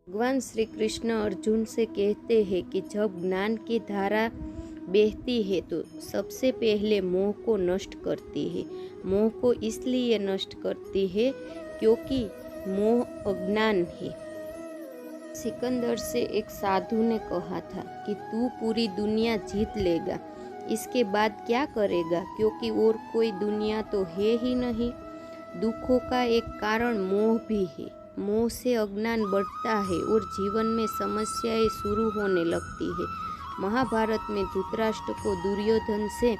भगवान श्री कृष्ण अर्जुन से कहते हैं कि जब ज्ञान की धारा बहती है तो सबसे पहले मोह को नष्ट करती है। मोह को इसलिए नष्ट करती है क्योंकि मोह अज्ञान है। सिकंदर से एक साधु ने कहा था कि तू पूरी दुनिया जीत लेगा, इसके बाद क्या करेगा, क्योंकि और कोई दुनिया तो है ही नहीं। दुखों का एक कारण मोह भी है। मोह से अज्ञान बढ़ता है और जीवन में समस्याएं शुरू होने लगती है। महाभारत में धृतराष्ट्र को दुर्योधन से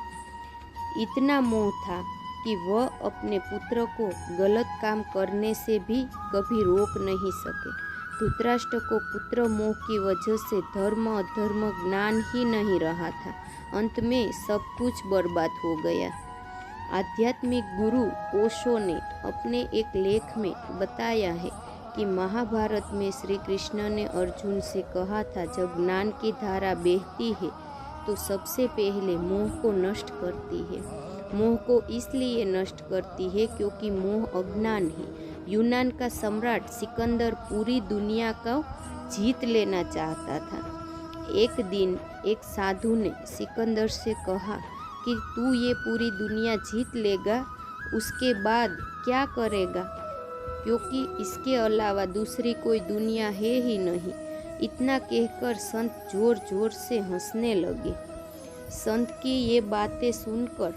इतना मोह था कि वह अपने पुत्र को गलत काम करने से भी कभी रोक नहीं सके। धृतराष्ट्र को पुत्र मोह की वजह से धर्म अधर्म ज्ञान ही नहीं रहा था। अंत में सब कुछ बर्बाद हो गया। आध्यात्मिक गुरु ओशो ने अपने एक लेख में बताया है कि महाभारत में श्री कृष्ण ने अर्जुन से कहा था, जब ज्ञान की धारा बहती है तो सबसे पहले मोह को नष्ट करती है। मोह को इसलिए नष्ट करती है क्योंकि मोह अज्ञान है। यूनान का सम्राट सिकंदर पूरी दुनिया को जीत लेना चाहता था। एक दिन एक साधु ने सिकंदर से कहा कि तू ये पूरी दुनिया जीत लेगा, उसके बाद क्या करेगा, क्योंकि इसके अलावा दूसरी कोई दुनिया है ही नहीं। इतना कहकर संत जोर जोर से हंसने लगे। संत की ये बातें सुनकर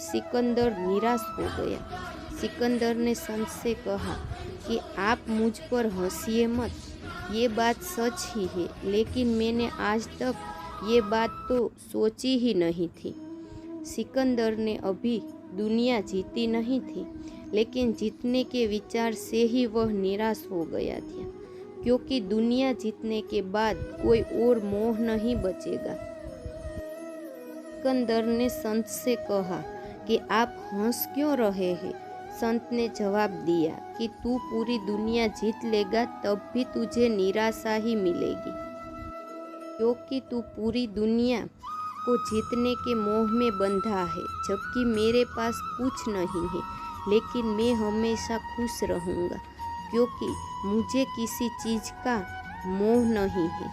सिकंदर निराश हो गया। सिकंदर ने संत से कहा कि आप मुझ पर हंसिए मत, ये बात सच ही है, लेकिन मैंने आज तक ये बात तो सोची ही नहीं थी। सिकंदर ने अभी दुनिया जीती नहीं थी, लेकिन जीतने के विचार से ही वह निराश हो गया था, क्योंकि दुनिया जीतने के बाद कोई और मोह नहीं बचेगा। सिकंदर ने संत से कहा कि आप हंस क्यों रहे हैं। संत ने जवाब दिया कि तू पूरी दुनिया जीत लेगा तब भी तुझे निराशा ही मिलेगी, क्योंकि तू पूरी दुनिया को जीतने के मोह में बंधा है, जबकि मेरे पास कुछ नहीं है, लेकिन मैं हमेशा खुश रहूँगा, क्योंकि मुझे किसी चीज़ का मोह नहीं है।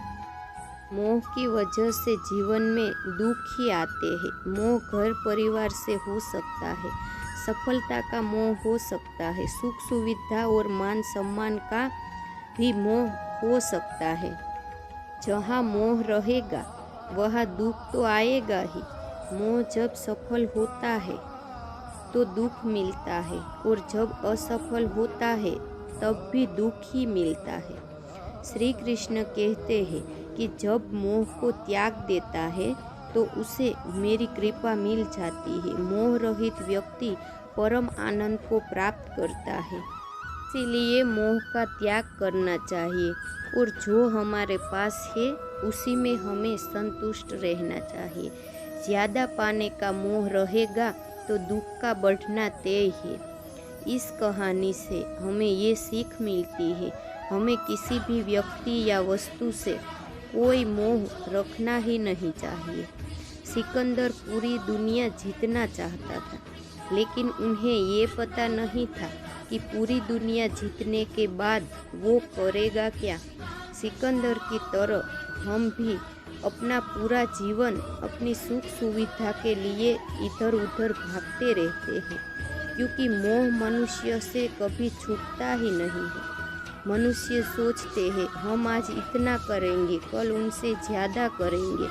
मोह की वजह से जीवन में दुख ही आते हैं। मोह घर परिवार से हो सकता है, सफलता का मोह हो सकता है, सुख सुविधा और मान सम्मान का भी मोह हो सकता है। जहाँ मोह रहेगा वहाँ दुख तो आएगा ही। मोह जब सफल होता है तो दुख मिलता है, और जब असफल होता है तब भी दुख ही मिलता है। श्री कृष्ण कहते हैं कि जब मोह को त्याग देता है तो उसे मेरी कृपा मिल जाती है। मोह रहित व्यक्ति परम आनंद को प्राप्त करता है। इसीलिए मोह का त्याग करना चाहिए, और जो हमारे पास है उसी में हमें संतुष्ट रहना चाहिए। ज़्यादा पाने का मोह रहेगा तो दुख का बढ़ना तय है। इस कहानी से हमें ये सीख मिलती है, हमें किसी भी व्यक्ति या वस्तु से कोई मोह रखना ही नहीं चाहिए। सिकंदर पूरी दुनिया जीतना चाहता था, लेकिन उन्हें ये पता नहीं था कि पूरी दुनिया जीतने के बाद वो करेगा क्या। सिकंदर की तरह हम भी अपना पूरा जीवन अपनी सुख सुविधा के लिए इधर उधर भागते रहते हैं, क्योंकि मोह मनुष्य से कभी छूटता ही नहीं है। मनुष्य सोचते हैं हम आज इतना करेंगे, कल उनसे ज़्यादा करेंगे।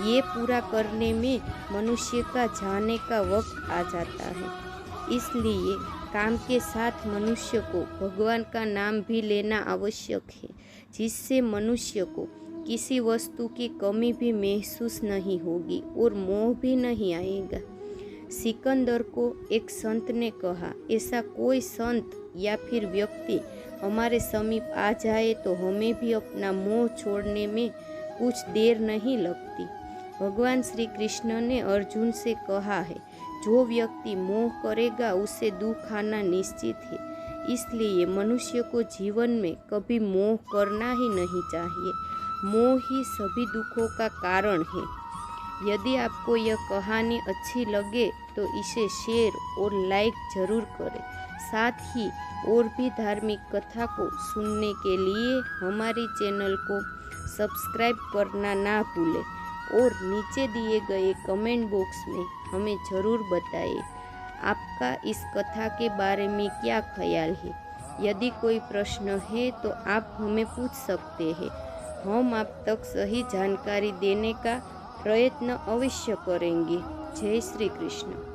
ये पूरा करने में मनुष्य का जाने का वक्त आ जाता है। इसलिए काम के साथ मनुष्य को भगवान का नाम भी लेना आवश्यक है, जिससे मनुष्य को किसी वस्तु की कमी भी महसूस नहीं होगी और मोह भी नहीं आएगा। सिकंदर को एक संत ने कहा, ऐसा कोई संत या फिर व्यक्ति हमारे समीप आ जाए तो हमें भी अपना मोह छोड़ने में कुछ देर नहीं लगती। भगवान श्री कृष्ण ने अर्जुन से कहा है, जो व्यक्ति मोह करेगा उसे दुख आना निश्चित है। इसलिए मनुष्य को जीवन में कभी मोह करना ही नहीं चाहिए। मोह ही सभी दुखों का कारण है। यदि आपको यह कहानी अच्छी लगे तो इसे शेयर और लाइक जरूर करें। साथ ही और भी धार्मिक कथा को सुनने के लिए हमारी चैनल को सब्सक्राइब करना ना भूलें और नीचे दिए गए कमेंट बॉक्स में हमें ज़रूर बताएं आपका इस कथा के बारे में क्या ख्याल है। यदि कोई प्रश्न है तो आप हमें पूछ सकते हैं, हम आप तक सही जानकारी देने का प्रयत्न अवश्य करेंगे। जय श्री कृष्ण।